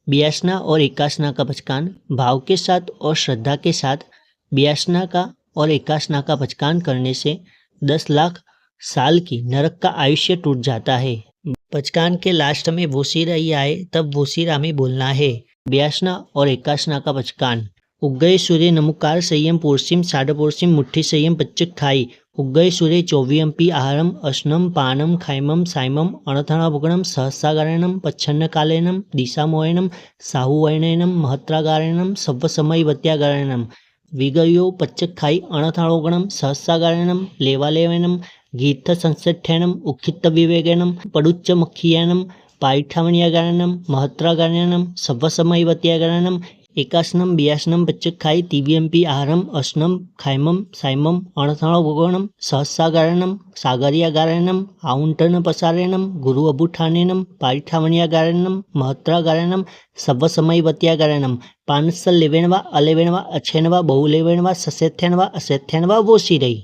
ब्यासना और एकासना का पचकान। भाव के साथ और श्रद्धा के साथ ब्यासना का और एकासना का पचकान करने से 10 लाख साल की नरक का आयुष्य टूट जाता है। पचकान के लास्ट में वोसीराई आए तब वोसीरा में बोलना है। ब्यासना और एकासना का पचकान। उगय सूर्य नमुकार संयम पोर्सिम साडपोर्सिम मुठ्ठी संयम पच्चक खाई। उगय सूर्य चौव्यंपी आहारम अश्नम पानम खाइमम साइमम अणथणाभुगणम सहस्रागारणम पच्छन्न कालेनम दिशामोयनम साहुवैनयनम महत्रागारणम सव्वसमयवत्यागारणम विगयो पच्चक खाई अणथाणोगणम सहस्रागारणम लेवालेवनम गीर्थ संसठ्यनम उखित्त विवेगनम पडुच्च मखियानम पाइठावण्यागारणम महत्रागारणम सव्वसमयवत्यागारणम एकासनम ब्यासनम पच्चक खाई तिव्यंपी आहारम अश्नम खाइमम साइमम अणथाणोभुगणम सहस्रागारणम सागर्यागारणम आउंटन पसारणम गुरु अभुठानेनम पाइठावण्यागारणम महत्रागारणम सव्वसमयवत्यागारणम पानस्स लेवेणवा अलेवेणवा अच्छेनवा बहुलेवेणवा ससेथ्यनवा असेथ्यनवा वोसीरई।